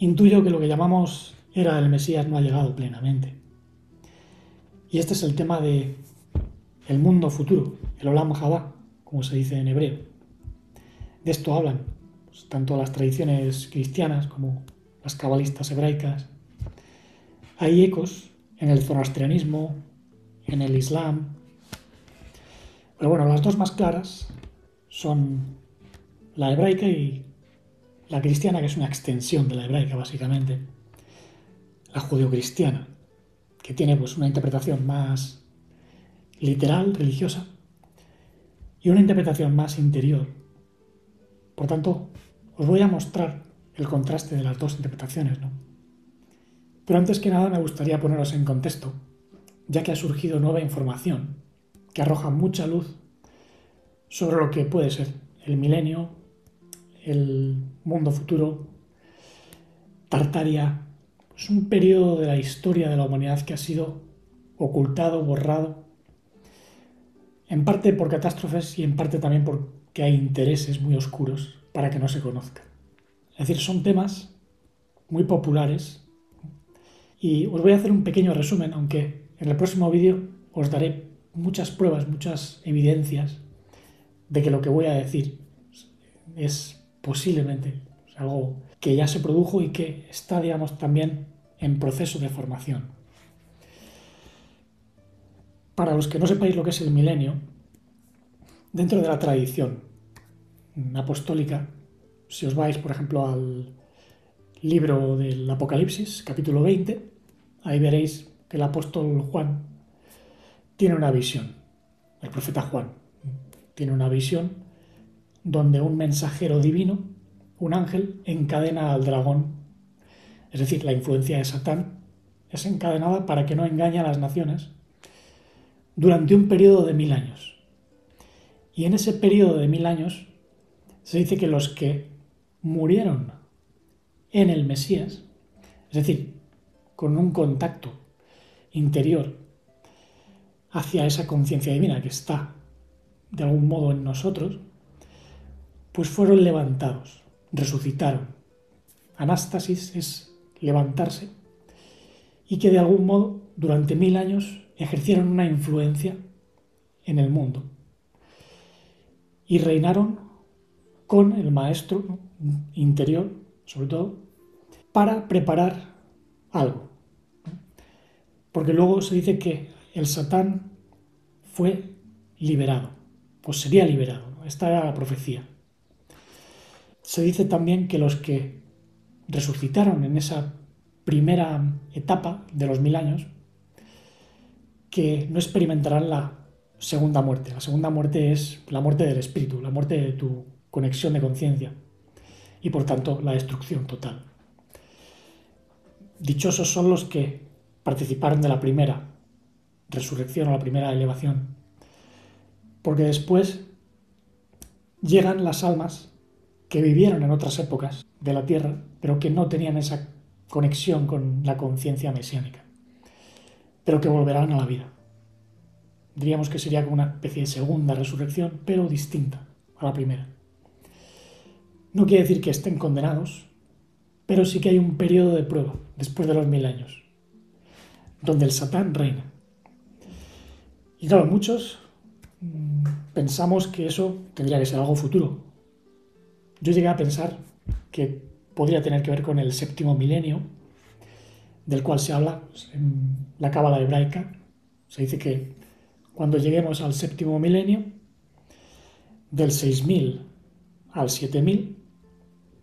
Intuyo que lo que llamamos era del Mesías no ha llegado plenamente. Y este es el tema de el mundo futuro, el Olam Jabá, como se dice en hebreo. De esto hablan pues, tanto las tradiciones cristianas como las cabalistas hebraicas. Hay ecos en el zoroastrianismo, en el islam. Pero bueno, las dos más claras son la hebraica y la cristiana, que es una extensión de la hebraica básicamente. La judeocristiana, que tiene pues una interpretación más literal, religiosa, y una interpretación más interior. Por tanto, os voy a mostrar el contraste de las dos interpretaciones, ¿no? Pero antes que nada me gustaría poneros en contexto, ya que ha surgido nueva información que arroja mucha luz sobre lo que puede ser el milenio, el mundo futuro, Tartaria. Es un periodo de la historia de la humanidad que ha sido ocultado, borrado, en parte por catástrofes y en parte también porque hay intereses muy oscuros para que no se conozcan. Es decir, son temas muy populares y os voy a hacer un pequeño resumen, aunque en el próximo vídeo os daré muchas pruebas, muchas evidencias de que lo que voy a decir es posiblemente algo que ya se produjo y que está, digamos, también en proceso de formación. Para los que no sepáis lo que es el milenio, dentro de la tradición apostólica, si os vais, por ejemplo, al libro del Apocalipsis, capítulo 20, ahí veréis que el apóstol Juan tiene una visión, el profeta Juan tiene una visión donde un mensajero divino, un ángel, encadena al dragón, es decir, la influencia de Satán es encadenada para que no engañe a las naciones durante un periodo de 1000 años. Y en ese periodo de 1000 años se dice que los que murieron en el Mesías, es decir, con un contacto interior hacia esa conciencia divina que está de algún modo en nosotros, pues fueron levantados, resucitaron. Anástasis es levantarse y que de algún modo durante 1000 años ejercieron una influencia en el mundo y reinaron con el maestro interior, sobre todo, para preparar algo. Porque luego se dice que el Satán fue liberado, pues sería liberado, ¿no? Esta era la profecía. Se dice también que los que resucitaron en esa primera etapa de los 1000 años, que no experimentarán la segunda muerte. La segunda muerte es la muerte del espíritu, la muerte de tu conexión de conciencia y por tanto la destrucción total. Dichosos son los que participaron de la primera resurrección o la primera elevación, porque después llegan las almas que vivieron en otras épocas de la tierra, pero que no tenían esa conexión con la conciencia mesiánica, pero que volverán a la vida. Diríamos que sería como una especie de segunda resurrección, pero distinta a la primera. No quiere decir que estén condenados, pero sí que hay un periodo de prueba después de los 1000 años, donde el Satán reina. Y claro, muchos pensamos que eso tendría que ser algo futuro. Yo llegué a pensar que podría tener que ver con el séptimo milenio, del cual se habla en la cábala hebraica. Se dice que cuando lleguemos al séptimo milenio, del 6000 al 7000,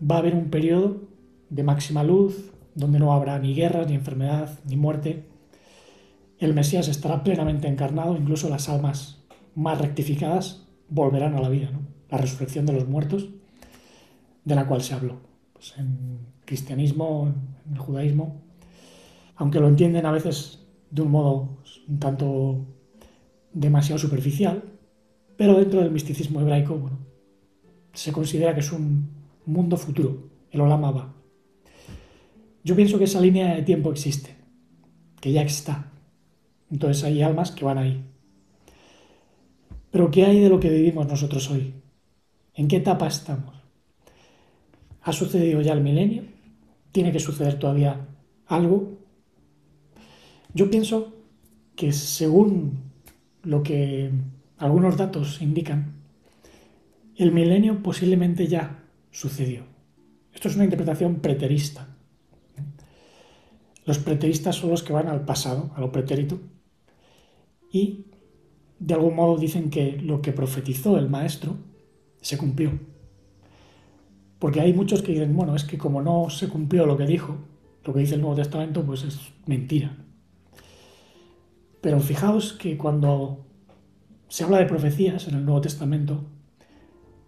va a haber un periodo de máxima luz, donde no habrá ni guerras, ni enfermedad, ni muerte. El Mesías estará plenamente encarnado, incluso las almas más rectificadas volverán a la vida, ¿no? La resurrección de los muertos, de la cual se habló pues en cristianismo, en el judaísmo, aunque lo entienden a veces de un modo un tanto demasiado superficial, pero dentro del misticismo hebraico, bueno, se considera que es un mundo futuro, el Olam Abba. Yo pienso que esa línea de tiempo existe, que ya está. Entonces hay almas que van ahí. Pero ¿qué hay de lo que vivimos nosotros hoy? ¿En qué etapa estamos? ¿Ha sucedido ya el milenio? tiene que suceder todavía algo. Yo pienso que según lo que algunos datos indican, el milenio posiblemente ya sucedió. Esto es una interpretación preterista. Los preteristas son los que van al pasado, a lo pretérito, y de algún modo dicen que lo que profetizó el maestro se cumplió. Porque hay muchos que dicen, bueno, es que como no se cumplió lo que dijo, lo que dice el Nuevo Testamento, pues es mentira. Pero fijaos que cuando se habla de profecías en el Nuevo Testamento,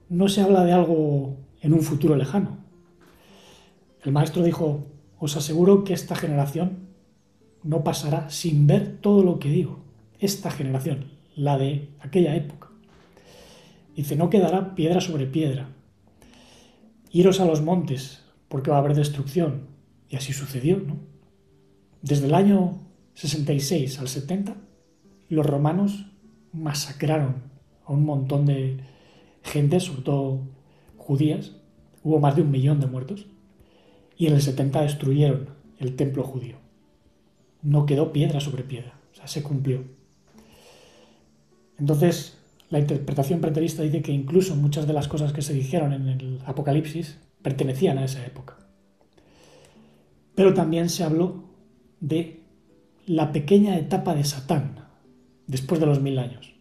no se habla de algo en un futuro lejano. El maestro dijo, os aseguro que esta generación no pasará sin ver todo lo que digo. Esta generación, la de aquella época. Dice, no quedará piedra sobre piedra. Iros a los montes, porque va a haber destrucción. Y así sucedió, ¿no? Desde el año 66 al 70, los romanos masacraron a un montón de gente, sobre todo judías. Hubo más de 1 millón de muertos. Y en el 70 destruyeron el templo judío. No quedó piedra sobre piedra. O sea, se cumplió. Entonces, la interpretación preterista dice que incluso muchas de las cosas que se dijeron en el Apocalipsis pertenecían a esa época. Pero también se habló de la pequeña etapa de Satán, después de los 1000 años,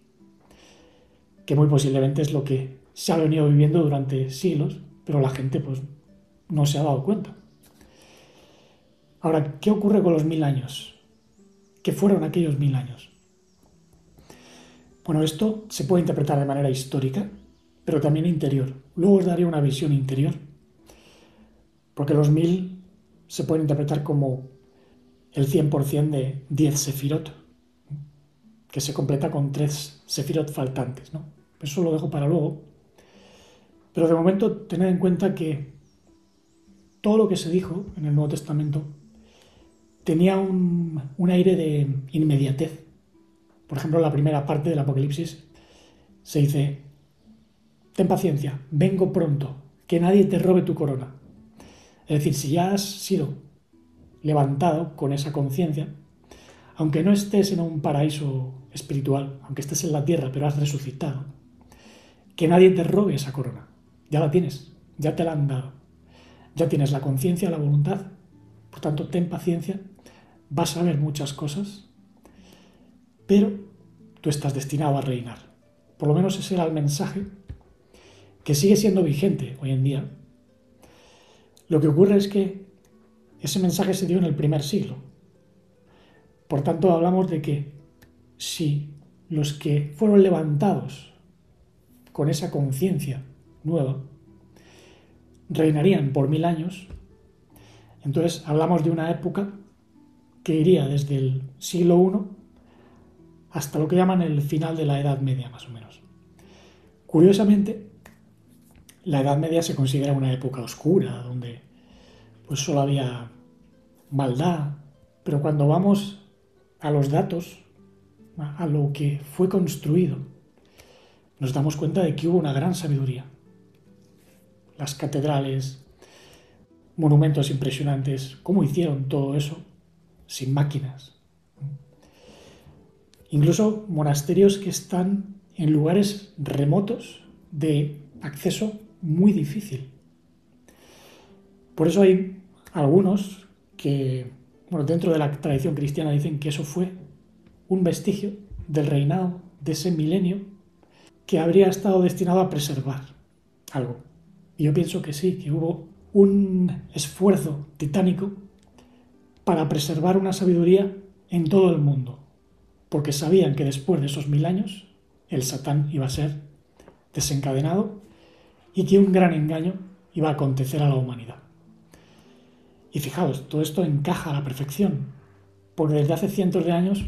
que muy posiblemente es lo que se ha venido viviendo durante siglos, pero la gente pues no se ha dado cuenta. Ahora, ¿qué ocurre con los 1000 años? ¿Qué fueron aquellos 1000 años? Bueno, esto se puede interpretar de manera histórica, pero también interior. Luego os daré una visión interior, porque los 1000 se pueden interpretar como el 100% de 10 sefirot, que se completa con 3 sefirot faltantes, ¿no? Eso lo dejo para luego. Pero de momento tened en cuenta que todo lo que se dijo en el Nuevo Testamento tenía un aire de inmediatez. Por ejemplo, en la primera parte del Apocalipsis se dice, ten paciencia, vengo pronto, que nadie te robe tu corona. Es decir, si ya has sido levantado con esa conciencia, aunque no estés en un paraíso espiritual, aunque estés en la tierra, pero has resucitado, que nadie te robe esa corona. Ya la tienes, ya te la han dado. Ya tienes la conciencia, la voluntad, por tanto, ten paciencia, vas a ver muchas cosas, pero tú estás destinado a reinar. Por lo menos ese era el mensaje que sigue siendo vigente hoy en día. Lo que ocurre es que ese mensaje se dio en el primer siglo. Por tanto, hablamos de que si los que fueron levantados con esa conciencia nueva reinarían por 1000 años, entonces hablamos de una época que iría desde el siglo I hasta lo que llaman el final de la Edad Media, más o menos. Curiosamente, la Edad Media se considera una época oscura, donde pues solo había maldad, pero cuando vamos a los datos, a lo que fue construido, nos damos cuenta de que hubo una gran sabiduría. Las catedrales, monumentos impresionantes, cómo hicieron todo eso sin máquinas. Incluso monasterios que están en lugares remotos de acceso muy difícil. Por eso hay algunos que, bueno, dentro de la tradición cristiana dicen que eso fue un vestigio del reinado de ese milenio que habría estado destinado a preservar algo. Y yo pienso que sí, que hubo un esfuerzo titánico para preservar una sabiduría en todo el mundo, porque sabían que después de esos 1000 años el Satán iba a ser desencadenado y que un gran engaño iba a acontecer a la humanidad. Y fijaos, todo esto encaja a la perfección, porque desde hace cientos de años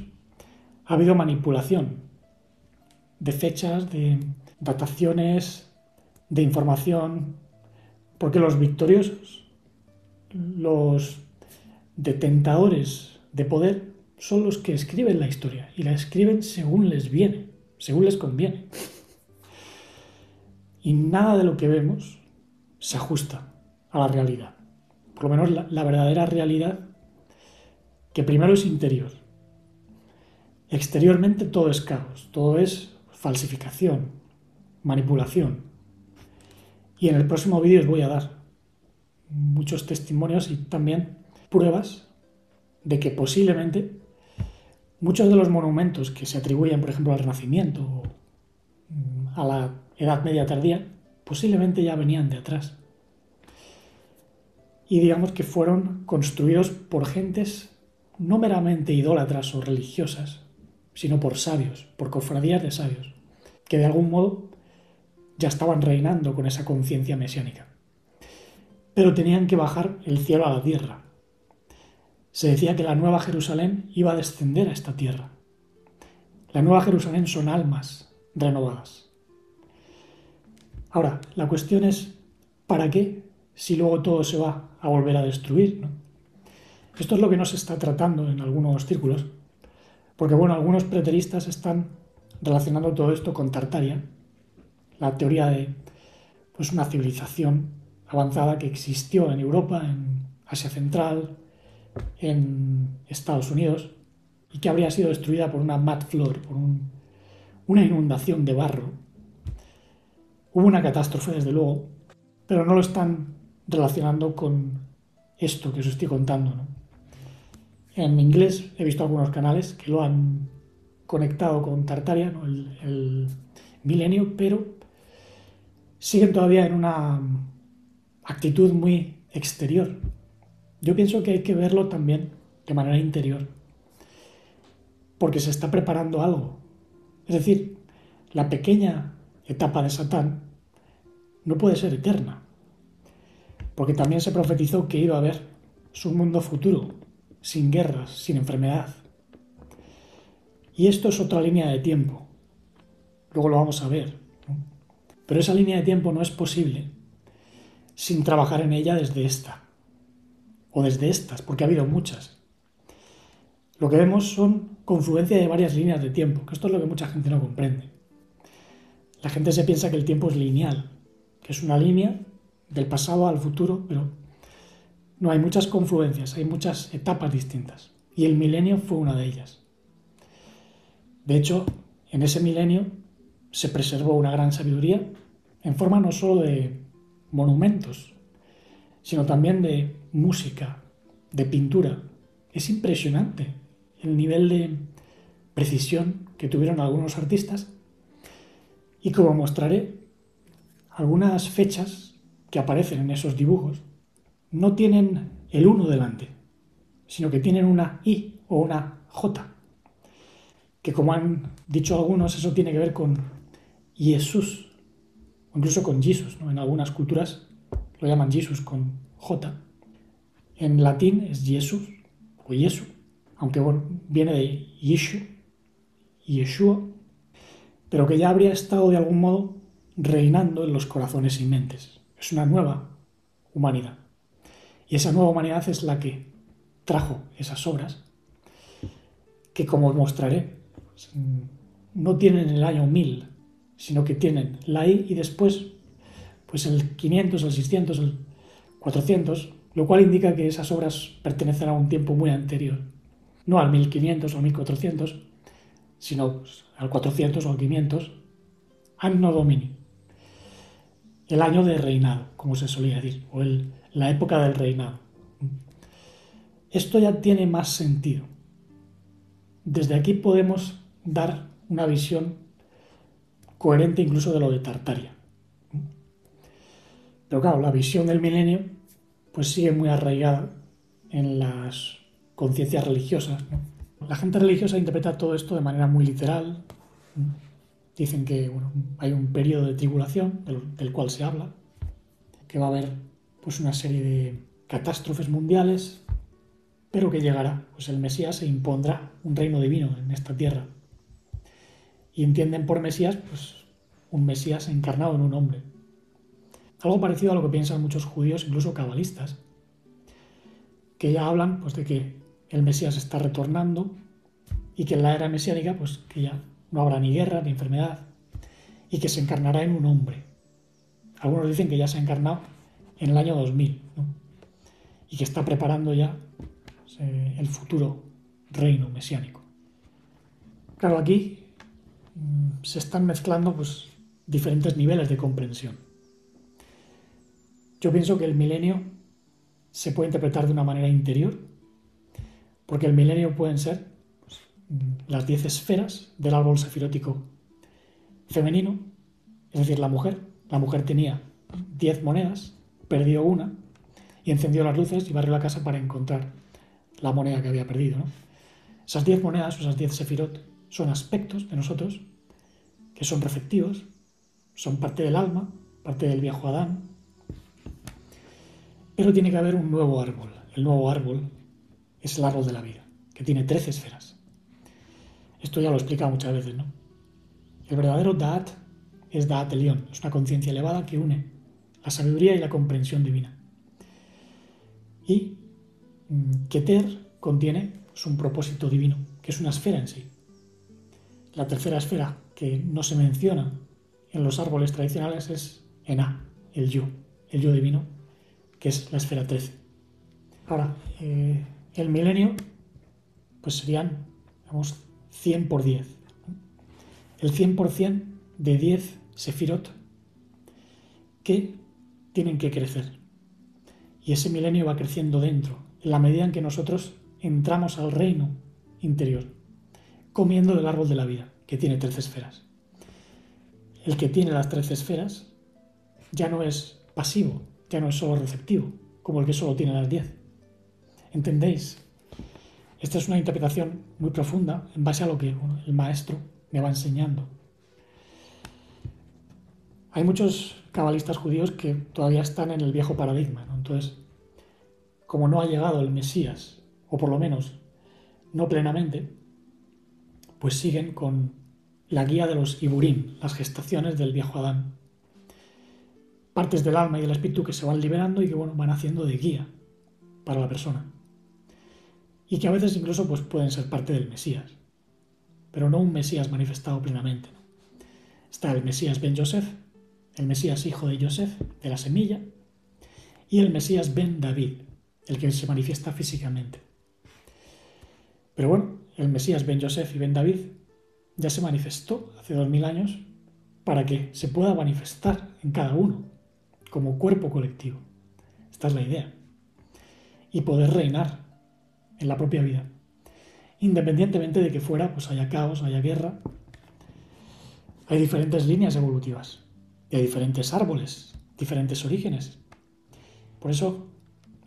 ha habido manipulación de fechas, de dataciones, de información, porque los victoriosos, los detentadores de poder, son los que escriben la historia y la escriben según les viene, según les conviene. Y nada de lo que vemos se ajusta a la realidad. por lo menos la verdadera realidad, que primero es interior. Exteriormente todo es caos, todo es falsificación, manipulación. Y en el próximo vídeo os voy a dar muchos testimonios y también pruebas de que posiblemente muchos de los monumentos que se atribuyen, por ejemplo, al Renacimiento o a la Edad Media tardía, posiblemente ya venían de atrás. Y digamos que fueron construidos por gentes no meramente idólatras o religiosas, sino por sabios, por cofradías de sabios, que de algún modo ya estaban reinando con esa conciencia mesiánica. Pero tenían que bajar el cielo a la tierra. Se decía que la Nueva Jerusalén iba a descender a esta tierra. La Nueva Jerusalén son almas renovadas. Ahora, la cuestión es, ¿para qué si luego todo se va a volver a destruir, ¿no? Esto es lo que no se está tratando en algunos círculos, porque bueno, algunos preteristas están relacionando todo esto con Tartaria, la teoría de pues, una civilización avanzada que existió en Europa, en Asia Central, en Estados Unidos, y que habría sido destruida por una mad flood, por una inundación de barro. Hubo una catástrofe, desde luego, pero no lo están relacionando con esto que os estoy contando, ¿no? En inglés he visto algunos canales que lo han conectado con Tartaria, ¿no? el milenio, pero siguen todavía en una actitud muy exterior. Yo pienso que hay que verlo también de manera interior, porque se está preparando algo. Es decir, la pequeña etapa de Satán no puede ser eterna, porque también se profetizó que iba a haber su mundo futuro, sin guerras, sin enfermedad. Y esto es otra línea de tiempo. Luego lo vamos a ver, ¿no? Pero esa línea de tiempo no es posible sin trabajar en ella desde esta, o desde estas, porque ha habido muchas. Lo que vemos son confluencia de varias líneas de tiempo, que esto es lo que mucha gente no comprende. La gente se piensa que el tiempo es lineal, que es una línea del pasado al futuro, pero no, hay muchas confluencias, hay muchas etapas distintas. Y el milenio fue una de ellas. De hecho, en ese milenio se preservó una gran sabiduría en forma no solo de monumentos, sino también de música, de pintura. Es impresionante el nivel de precisión que tuvieron algunos artistas, y como mostraré, algunas fechas que aparecen en esos dibujos no tienen el 1 delante, sino que tienen una I o una J, que como han dicho algunos, eso tiene que ver con Jesús, o incluso con Jesus, ¿no? En algunas culturas lo llaman Jesus con J. En latín es Jesús o Jesu, aunque bueno, viene de Yeshu, Yeshua, pero que ya habría estado de algún modo reinando en los corazones y mentes. Es una nueva humanidad. Y esa nueva humanidad es la que trajo esas obras, que como os mostraré, no tienen el año 1000, sino que tienen la I y después pues el 500, el 600, el 400, lo cual indica que esas obras pertenecen a un tiempo muy anterior. No al 1500 o 1400, sino pues, al 400 o al 500, Anno Domini, el año de reinado, como se solía decir, o la época del reinado. Esto ya tiene más sentido. Desde aquí podemos dar una visión coherente incluso de lo de Tartaria. Pero claro, la visión del milenio pues sigue muy arraigada en las conciencias religiosas, ¿no? La gente religiosa interpreta todo esto de manera muy literal. Dicen que bueno, hay un periodo de tribulación del cual se habla, que va a haber pues, una serie de catástrofes mundiales, pero que llegará, pues el Mesías e impondrá un reino divino en esta tierra. Y entienden por Mesías pues, un Mesías encarnado en un hombre. Algo parecido a lo que piensan muchos judíos, incluso cabalistas, que ya hablan pues, de que el Mesías está retornando y que en la era mesiánica pues, que ya no habrá ni guerra ni enfermedad y que se encarnará en un hombre. Algunos dicen que ya se ha encarnado en el año 2000, ¿no? y que está preparando ya el futuro reino mesiánico. Claro, aquí se están mezclando pues, diferentes niveles de comprensión. Yo pienso que el milenio se puede interpretar de una manera interior, porque el milenio pueden ser pues, las 10 esferas del árbol sefirótico femenino, es decir, la mujer. La mujer tenía 10 monedas, perdió una y encendió las luces y barrió la casa para encontrar la moneda que había perdido, ¿no? Esas 10 monedas, o esas 10 sefirot, son aspectos de nosotros que son receptivos, son parte del alma, parte del viejo Adán. Pero tiene que haber un nuevo árbol. El nuevo árbol es el árbol de la vida, que tiene 13 esferas. Esto ya lo he explicado muchas veces, ¿no? El verdadero Da'at es Da'at Elión, es una conciencia elevada que une la sabiduría y la comprensión divina. Y Keter contiene un propósito divino, que es una esfera en sí. La tercera esfera que no se menciona en los árboles tradicionales es Ená, el yo divino, que es la esfera 13. Ahora, el milenio, pues serían, digamos, 100 por 10. El 100% de 10 sefirot que tienen que crecer. Y ese milenio va creciendo dentro, en la medida en que nosotros entramos al reino interior, comiendo del árbol de la vida, que tiene 13 esferas. El que tiene las 13 esferas ya no es pasivo, ya no es solo receptivo, como el que solo tiene las 10. ¿Entendéis? Esta es una interpretación muy profunda en base a lo que el maestro me va enseñando. Hay muchos cabalistas judíos que todavía están en el viejo paradigma, ¿no? Entonces, como no ha llegado el Mesías, o por lo menos no plenamente, pues siguen con la guía de los Iburim, las gestaciones del viejo Adán. Partes del alma y del espíritu que se van liberando y que van haciendo de guía para la persona. Y que a veces incluso pues, pueden ser parte del Mesías, pero no un Mesías manifestado plenamente, ¿no? Está el Mesías Ben Yosef, el Mesías hijo de Yosef, de la semilla, y el Mesías Ben David, el que se manifiesta físicamente. Pero bueno, el Mesías Ben Yosef y Ben David ya se manifestó hace 2000 años para que se pueda manifestar en cada uno, como cuerpo colectivo. Esta es la idea. Y poder reinar en la propia vida. Independientemente de que fuera pues haya caos, haya guerra, hay diferentes líneas evolutivas y hay diferentes árboles, diferentes orígenes. Por eso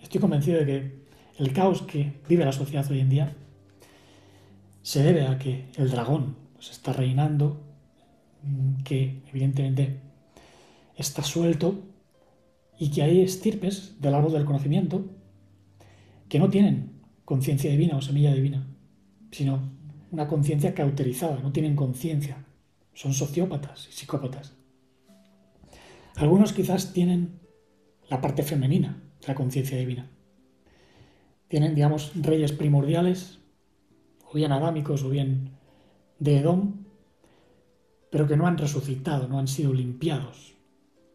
estoy convencido de que el caos que vive la sociedad hoy en día se debe a que el dragón pues, está reinando, que evidentemente está suelto y que hay estirpes del árbol del conocimiento que no tienen conciencia divina o semilla divina, sino una conciencia cauterizada, no tienen conciencia, son sociópatas y psicópatas. Algunos quizás tienen la parte femenina de la conciencia divina. Tienen, digamos, reyes primordiales, o bien adámicos o bien de Edom, pero que no han resucitado, no han sido limpiados,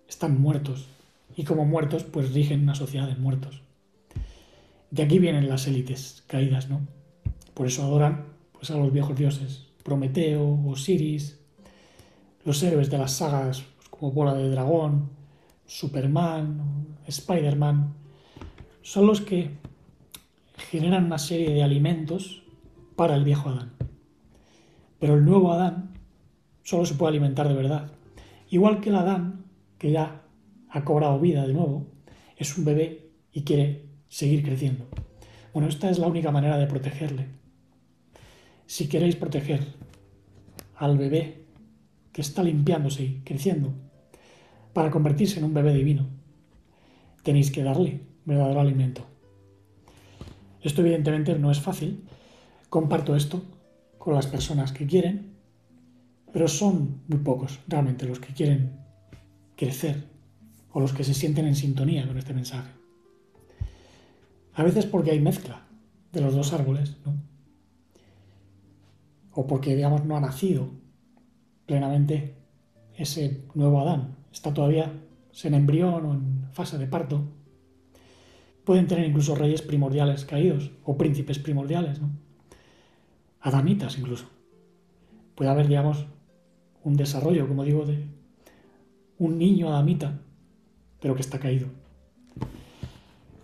están muertos y como muertos pues rigen una sociedad de muertos. De aquí vienen las élites caídas, ¿no? Por eso adoran pues, a los viejos dioses, Prometeo, Osiris, los héroes de las sagas pues, como Bola de Dragón, Superman, Spider-Man, son los que generan una serie de alimentos para el viejo Adán. Pero el nuevo Adán solo se puede alimentar de verdad. Igual que el Adán, que ya ha cobrado vida de nuevo, es un bebé y quiere seguir creciendo. Bueno, esta es la única manera de protegerle. Si queréis proteger al bebé que está limpiándose y creciendo para convertirse en un bebé divino, tenéis que darle verdadero alimento. Esto evidentemente no es fácil. Comparto esto con las personas que quieren, pero son muy pocos realmente los que quieren crecer o los que se sienten en sintonía con este mensaje. A veces porque hay mezcla de los dos árboles, ¿no? O porque, digamos, no ha nacido plenamente ese nuevo Adán. Está todavía en embrión o en fase de parto. pueden tener incluso reyes primordiales caídos o príncipes primordiales, ¿no? Adamitas incluso. Puede haber, digamos, un desarrollo, como digo, de un niño adamita, pero que está caído.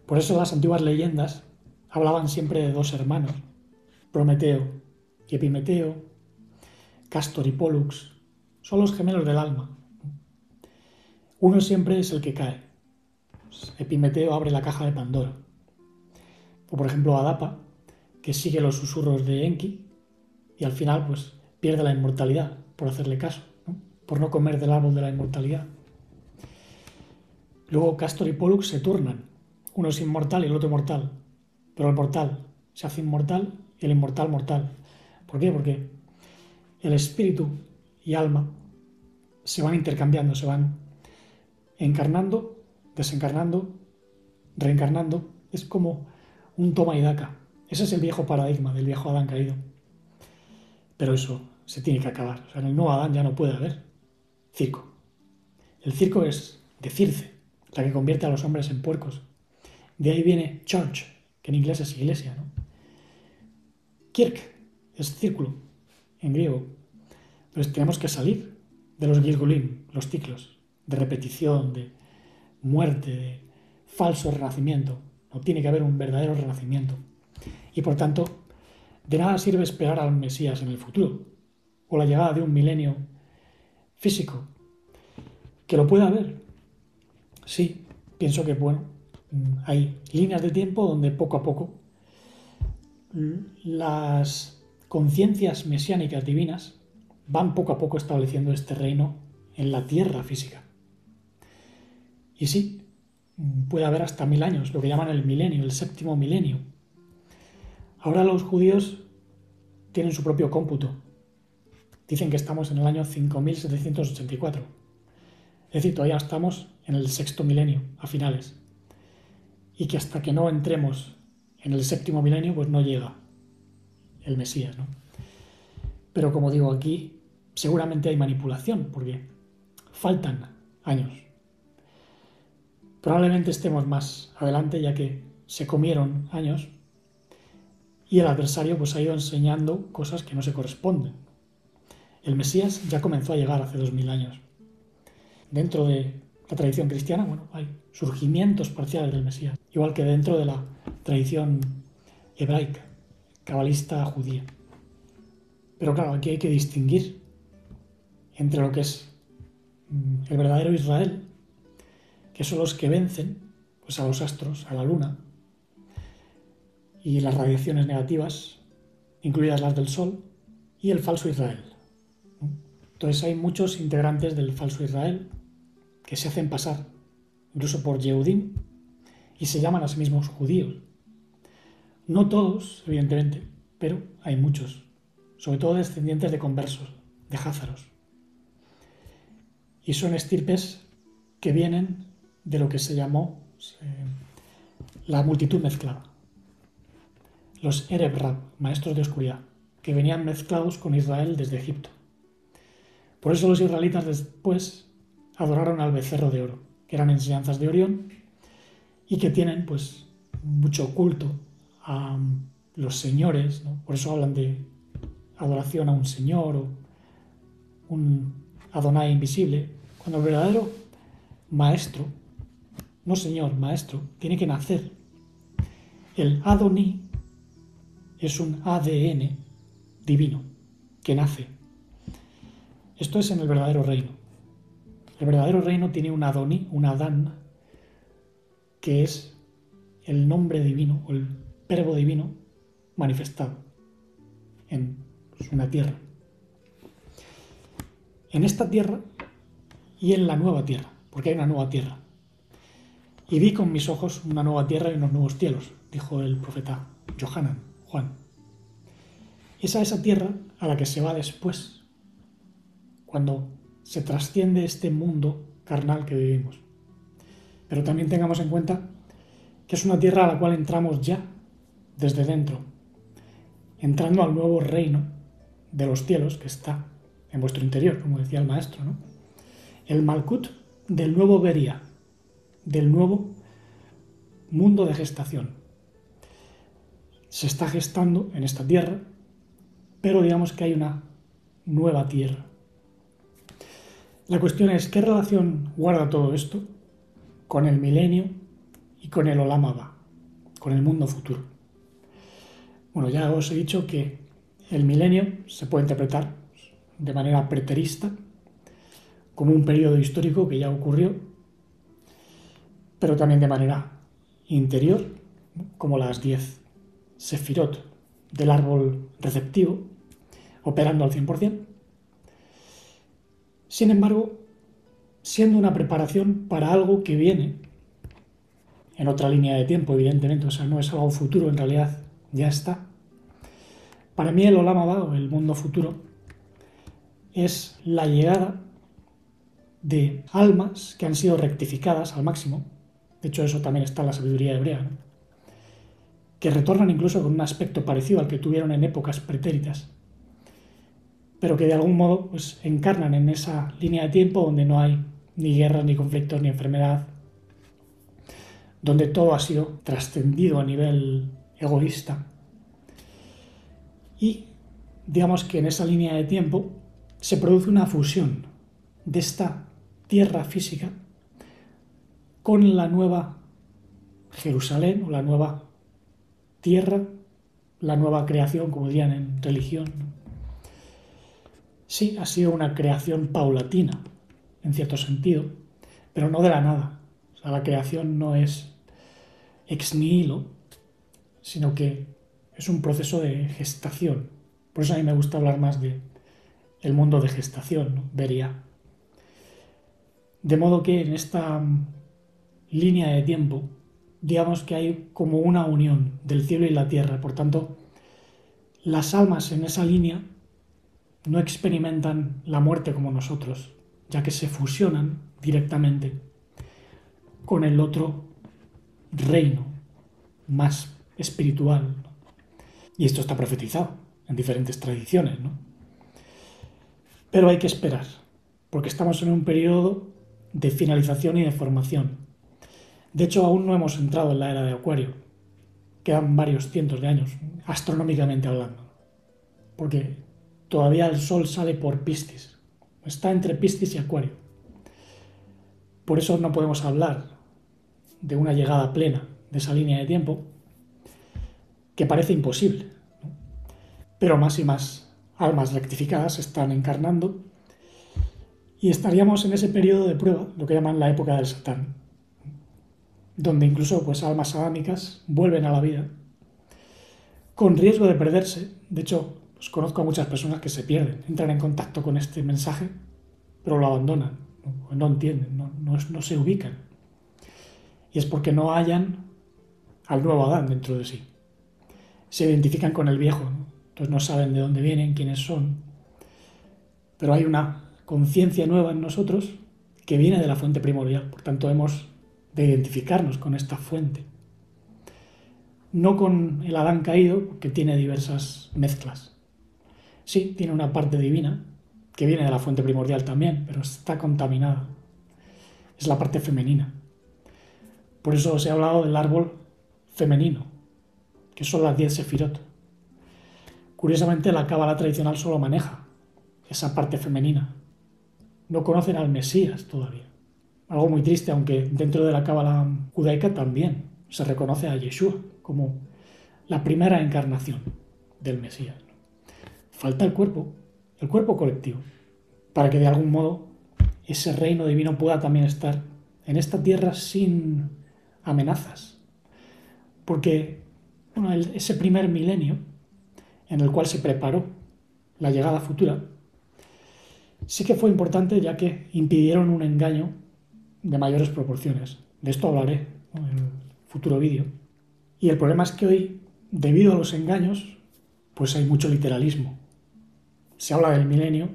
Por eso las antiguas leyendas hablaban siempre de dos hermanos, Prometeo y Epimeteo, Castor y Pólux, son los gemelos del alma. Uno siempre es el que cae. Epimeteo abre la caja de Pandora. O por ejemplo Adapa, que sigue los susurros de Enki y al final pues pierde la inmortalidad por hacerle caso, ¿no? Por no comer del árbol de la inmortalidad. Luego Castor y Pólux se turnan. Uno es inmortal y el otro mortal. Pero el mortal se hace inmortal y el inmortal mortal. ¿Por qué? Porque el espíritu y alma se van intercambiando, se van encarnando, desencarnando, reencarnando. Es como un toma y daca. Ese es el viejo paradigma del viejo Adán caído. Pero eso se tiene que acabar. O sea, en el nuevo Adán ya no puede haber circo. El circo es de Circe, la que convierte a los hombres en puercos. De ahí viene church, que en inglés es iglesia, ¿no? Kirk es círculo, en griego. Entonces tenemos que salir de los gilgulim, los ciclos, de repetición, de muerte, de falso renacimiento. No tiene que haber un verdadero renacimiento. Y por tanto, de nada sirve esperar al Mesías en el futuro, o la llegada de un milenio físico, que lo pueda haber. Sí, pienso que, bueno, hay líneas de tiempo donde poco a poco las conciencias mesiánicas divinas van poco a poco estableciendo este reino en la tierra física. Y sí, puede haber hasta 1000 años, lo que llaman el milenio, el séptimo milenio. Ahora los judíos tienen su propio cómputo. Dicen que estamos en el año 5784. Es decir, todavía estamos en el sexto milenio, a finales. Y que hasta que no entremos en el séptimo milenio, pues no llega el Mesías, ¿no? Pero como digo, aquí seguramente hay manipulación, porque faltan años. Probablemente estemos más adelante, ya que se comieron años y el adversario pues ha ido enseñando cosas que no se corresponden. El Mesías ya comenzó a llegar hace 2000 años. Dentro de la tradición cristiana, bueno, hay surgimientos parciales del Mesías, igual que dentro de la tradición hebraica, cabalista judía. Pero claro, aquí hay que distinguir entre lo que es el verdadero Israel, que son los que vencen pues, a los astros, a la luna, y las radiaciones negativas, incluidas las del Sol, y el falso Israel. Entonces hay muchos integrantes del falso Israel que se hacen pasar, incluso por Yehudim, y se llaman a sí mismos judíos. No todos, evidentemente, pero hay muchos, sobre todo descendientes de conversos, de házaros. Y son estirpes que vienen de lo que se llamó la multitud mezclada. Los Ereb Rab, maestros de oscuridad, que venían mezclados con Israel desde Egipto. Por eso los israelitas después adoraron al becerro de oro, que eran enseñanzas de Orión y que tienen pues mucho culto a los señores, ¿no? Por eso hablan de adoración a un señor o un Adonai invisible, cuando el verdadero maestro, no señor, maestro, tiene que nacer. El Adoní es un ADN divino que nace. Esto es en el verdadero reino. El verdadero reino tiene un Adoní, un Adán, que es el nombre divino o el verbo divino manifestado en una tierra. En esta tierra y en la nueva tierra, porque hay una nueva tierra. Y vi con mis ojos una nueva tierra y unos nuevos cielos, dijo el profeta Johanan, Juan. Es a esa tierra a la que se va después, cuando se trasciende este mundo carnal que vivimos. Pero también tengamos en cuenta que es una tierra a la cual entramos ya desde dentro, entrando al nuevo reino de los cielos que está en vuestro interior, como decía el maestro, ¿no? El Malkut del nuevo Beria, del nuevo mundo de gestación. Se está gestando en esta tierra, pero digamos que hay una nueva tierra. La cuestión es, ¿qué relación guarda todo esto con el milenio y con el Olam Abba, con el mundo futuro? Bueno, ya os he dicho que el milenio se puede interpretar de manera preterista, como un periodo histórico que ya ocurrió, pero también de manera interior, como las 10 sefirot del árbol receptivo, operando al 100%. Sin embargo, siendo una preparación para algo que viene en otra línea de tiempo, evidentemente, o sea, no es algo futuro, en realidad ya está. Para mí el Olam Abba, o el mundo futuro, es la llegada de almas que han sido rectificadas al máximo. De hecho, eso también está en la sabiduría hebrea, ¿no? Que retornan incluso con un aspecto parecido al que tuvieron en épocas pretéritas, pero que de algún modo pues, encarnan en esa línea de tiempo donde no hay ni guerras, ni conflictos, ni enfermedad, donde todo ha sido trascendido a nivel egoísta. Y digamos que en esa línea de tiempo se produce una fusión de esta tierra física con la nueva Jerusalén, o la nueva tierra, la nueva creación, como dirían en religión. Sí, ha sido una creación paulatina, en cierto sentido, pero no de la nada. O sea, la creación no es ex nihilo, sino que es un proceso de gestación. Por eso a mí me gusta hablar más de el mundo de gestación, ¿no? Vería. De modo que en esta línea de tiempo, digamos que hay como una unión del cielo y la tierra. Por tanto, las almas en esa línea no experimentan la muerte como nosotros, ya que se fusionan directamente con el otro reino más espiritual, ¿no? Y esto está profetizado en diferentes tradiciones, ¿no? Pero hay que esperar, porque estamos en un periodo de finalización y de formación. De hecho, aún no hemos entrado en la era de Acuario. Quedan varios cientos de años, astronómicamente hablando, porque todavía el Sol sale por Piscis. Está entre Piscis y Acuario. Por eso no podemos hablar de una llegada plena de esa línea de tiempo, que parece imposible, ¿no? Pero más y más almas rectificadas se están encarnando y estaríamos en ese periodo de prueba, lo que llaman la época del Satán, donde incluso pues, almas adámicas vuelven a la vida con riesgo de perderse. De hecho, pues, conozco a muchas personas que se pierden, entran en contacto con este mensaje, pero lo abandonan, no entienden, no se ubican. Y es porque no hallan al nuevo Adán dentro de sí. Se identifican con el viejo, ¿no? Entonces no saben de dónde vienen, quiénes son. Pero hay una conciencia nueva en nosotros que viene de la fuente primordial. Por tanto, hemos de identificarnos con esta fuente. No con el Adán caído, que tiene diversas mezclas. Sí, tiene una parte divina, que viene de la fuente primordial también, pero está contaminada. Es la parte femenina. Por eso os he hablado del árbol femenino, que son las 10 sefirot. Curiosamente, la cábala tradicional solo maneja esa parte femenina. No conocen al Mesías todavía. Algo muy triste, aunque dentro de la cábala judaica también se reconoce a Yeshua como la primera encarnación del Mesías. Falta el cuerpo colectivo, para que de algún modo ese reino divino pueda también estar en esta tierra sin amenazas. Porque bueno, ese primer milenio en el cual se preparó la llegada futura, sí que fue importante, ya que impidieron un engaño de mayores proporciones. De esto hablaré, ¿no?, en el futuro vídeo. Y el problema es que hoy, debido a los engaños, pues hay mucho literalismo. Se habla del milenio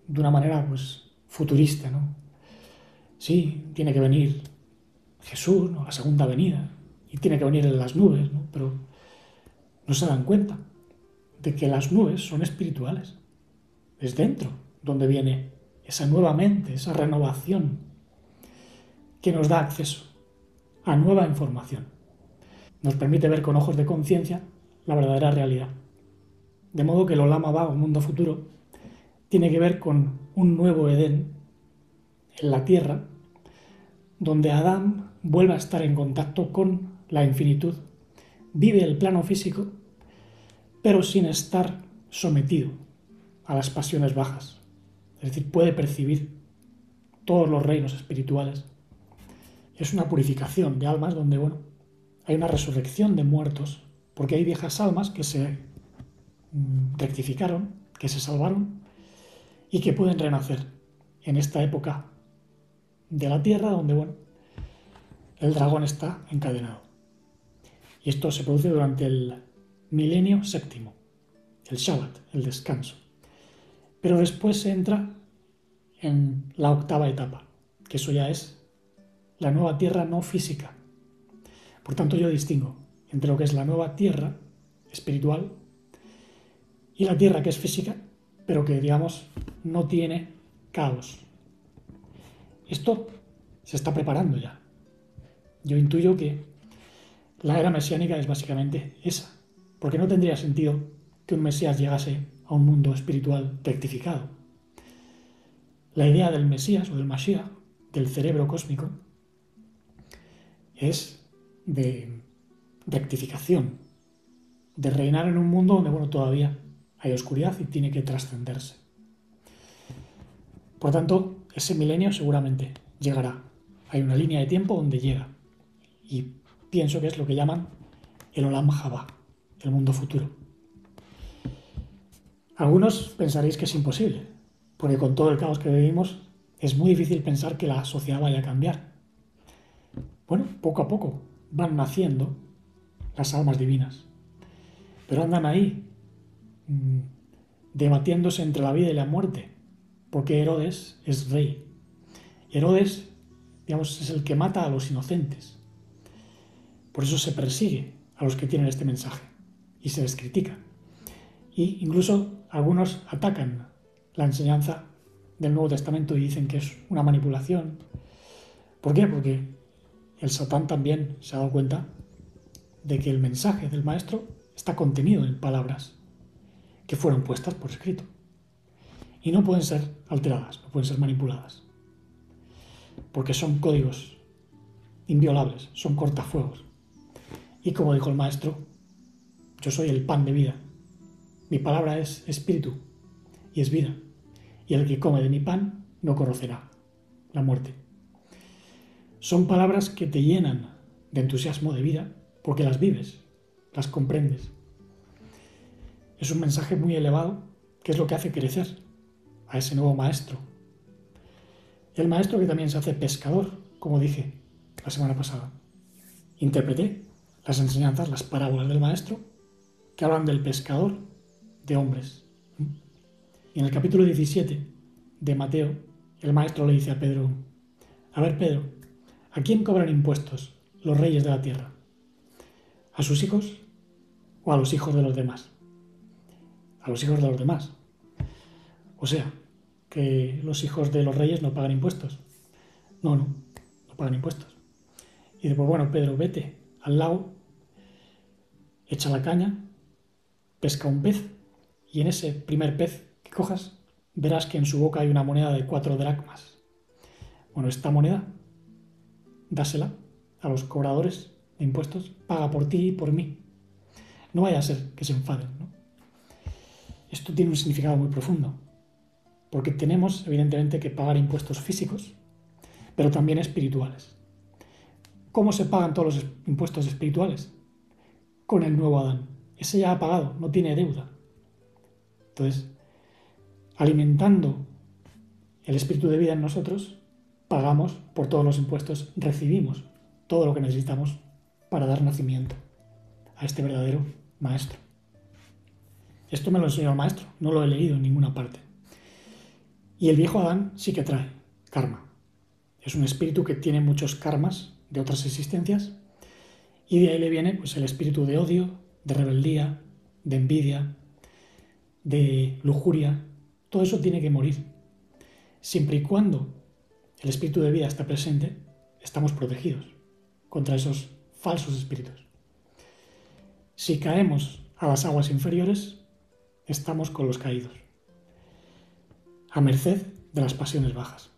de una manera pues futurista, ¿no? Sí, tiene que venir Jesús, ¿no?, la segunda venida, y tiene que venir en las nubes, ¿no? Pero no se dan cuenta de que las nubes son espirituales. Es dentro donde viene esa nueva mente, esa renovación que nos da acceso a nueva información. nos permite ver con ojos de conciencia la verdadera realidad. De modo que el Olam Abba, o mundo futuro, tiene que ver con un nuevo Edén en la tierra, donde Adán vuelve a estar en contacto con la infinitud, vive el plano físico, pero sin estar sometido a las pasiones bajas. Es decir, puede percibir todos los reinos espirituales. Es una purificación de almas donde, hay una resurrección de muertos, porque hay viejas almas que se rectificaron, que se salvaron y que pueden renacer en esta época de la tierra donde, el dragón está encadenado. Y esto se produce durante el milenio séptimo, el Shabbat, el descanso. Pero después se entra en la octava etapa, que eso ya es la nueva tierra no física. Por tanto, yo distingo entre lo que es la nueva tierra espiritual y la tierra que es física, pero que, digamos, no tiene caos. Esto se está preparando ya. Yo intuyo que la era mesiánica es básicamente esa, porque no tendría sentido que un Mesías llegase a un mundo espiritual rectificado. La idea del Mesías o del Mashiach, del cerebro cósmico, es de rectificación, de reinar en un mundo donde, todavía hay oscuridad y tiene que trascenderse. Por tanto, ese milenio seguramente llegará. Hay una línea de tiempo donde llega. Y pienso que es lo que llaman el Olam Haba, el mundo futuro. Algunos pensaréis que es imposible, porque con todo el caos que vivimos es muy difícil pensar que la sociedad vaya a cambiar. Poco a poco van naciendo las almas divinas, pero andan ahí debatiéndose entre la vida y la muerte, porque Herodes es rey. Herodes, es el que mata a los inocentes. Por eso se persigue a los que tienen este mensaje y se les critica. Y incluso algunos atacan la enseñanza del Nuevo Testamento y dicen que es una manipulación. ¿Por qué? Porque el Satán también se ha dado cuenta de que el mensaje del Maestro está contenido en palabras que fueron puestas por escrito. Y no pueden ser alteradas, no pueden ser manipuladas. Porque son códigos inviolables, son cortafuegos. Y como dijo el Maestro, yo soy el pan de vida. Mi palabra es espíritu y es vida. Y el que come de mi pan no conocerá la muerte. Son palabras que te llenan de entusiasmo de vida porque las vives, las comprendes. Es un mensaje muy elevado que es lo que hace crecer a ese nuevo maestro. El maestro que también se hace pescador, como dije la semana pasada. Interpreté las enseñanzas, las parábolas del maestro que hablan del pescador de hombres. Y en el capítulo 17 de Mateo, el maestro le dice a Pedro: a ver, Pedro, ¿a quién cobran impuestos los reyes de la tierra? ¿A sus hijos o a los hijos de los demás? A los hijos de los demás. O sea, que los hijos de los reyes no pagan impuestos. No pagan impuestos. Y dice, Pedro, vete al lago, echa la caña, pesca un pez, y en ese primer pez que cojas, verás que en su boca hay una moneda de 4 dracmas. Esta moneda, dásela a los cobradores de impuestos, paga por ti y por mí. No vaya a ser que se enfaden, ¿no? Esto tiene un significado muy profundo, porque tenemos, evidentemente, que pagar impuestos físicos, pero también espirituales. ¿Cómo se pagan todos los impuestos espirituales? Con el nuevo Adán. Ese ya ha pagado, no tiene deuda. Entonces, alimentando el espíritu de vida en nosotros, pagamos por todos los impuestos, recibimos todo lo que necesitamos para dar nacimiento a este verdadero maestro. Esto me lo enseñó el maestro, no lo he leído en ninguna parte. Y el viejo Adán sí que trae karma. Es un espíritu que tiene muchos karmas de otras existencias y de ahí le viene el espíritu de odio, de rebeldía, de envidia, de lujuria. Todo eso tiene que morir. Siempre y cuando el espíritu de vida está presente, estamos protegidos contra esos falsos espíritus. Si caemos a las aguas inferiores, estamos con los caídos, a merced de las pasiones bajas.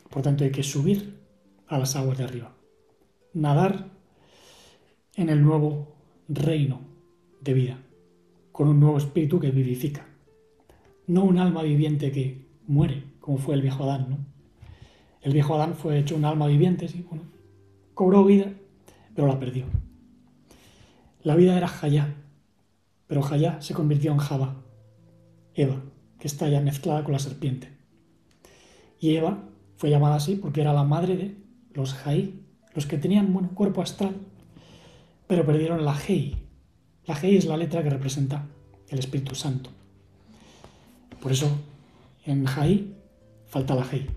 Por tanto, hay que subir a las aguas de arriba, nadar en el nuevo reino de vida, con un nuevo espíritu que vivifica. No un alma viviente que muere, como fue el viejo Adán, ¿no? El viejo Adán fue hecho un alma viviente, sí, bueno, cobró vida, pero la perdió. La vida era Hayá, pero Hayá se convirtió en Java, Eva, que está ya mezclada con la serpiente. Y Eva fue llamada así porque era la madre de los Jaí, los que tenían cuerpo astral, pero perdieron la Hei. La Hei es la letra que representa el Espíritu Santo. Por eso en Jaí falta la Hei,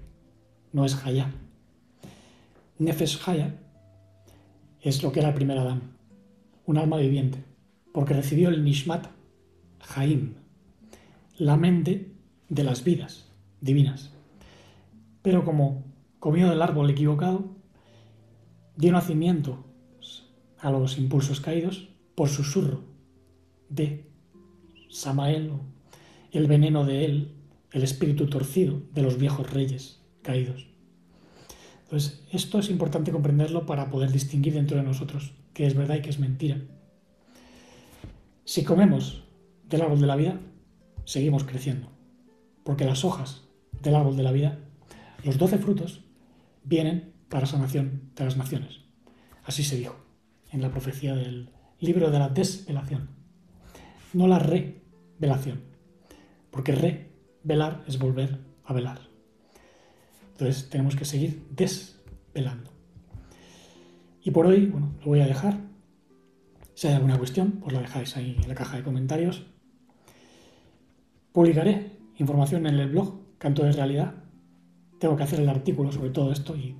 no es Hayá. Nefesh Hayá es lo que era el primer Adán, un alma viviente, porque recibió el Nishmat Haim, la mente de las vidas divinas. Pero como comió del árbol equivocado, dio nacimiento a los impulsos caídos por susurro de Samael, el veneno de él, el espíritu torcido de los viejos reyes caídos. Entonces, esto es importante comprenderlo para poder distinguir dentro de nosotros qué es verdad y qué es mentira. Si comemos del árbol de la vida, seguimos creciendo, porque las hojas del árbol de la vida, los 12 frutos, vienen para sanación de las naciones. Así se dijo en la profecía del libro de la desvelación, no la revelación, porque revelar es volver a velar. Entonces tenemos que seguir desvelando. Y por hoy, bueno, lo voy a dejar. Si hay alguna cuestión, pues la dejáis ahí en la caja de comentarios. Publicaré información en el blog Canto de Realidad. Tengo que hacer el artículo sobre todo esto y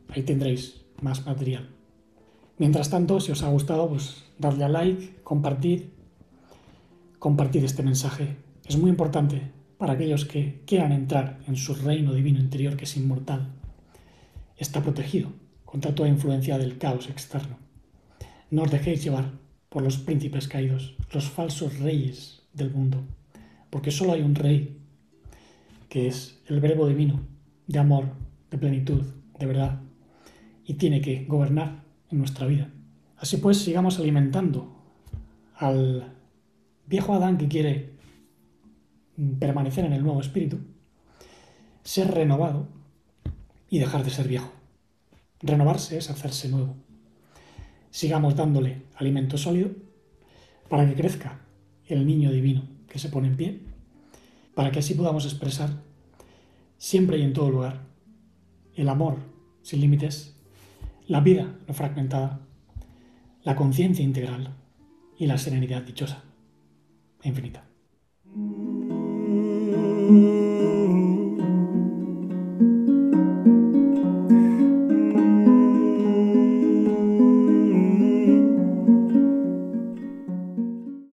ahí tendréis más material. Mientras tanto, si os ha gustado, pues dadle a like, compartid este mensaje. Es muy importante para aquellos que quieran entrar en su reino divino interior, que es inmortal. Está protegido contra toda influencia del caos externo. No os dejéis llevar por los príncipes caídos, los falsos reyes del mundo, porque solo hay un rey, que es el verbo divino, de amor, de plenitud, de verdad, y tiene que gobernar en nuestra vida. Así pues, sigamos alimentando al viejo Adán que quiere permanecer en el nuevo espíritu, ser renovado y dejar de ser viejo. Renovarse es hacerse nuevo. Sigamos dándole alimento sólido para que crezca el niño divino que se pone en pie, para que así podamos expresar siempre y en todo lugar el amor sin límites, la vida no fragmentada, la conciencia integral y la serenidad dichosa e infinita.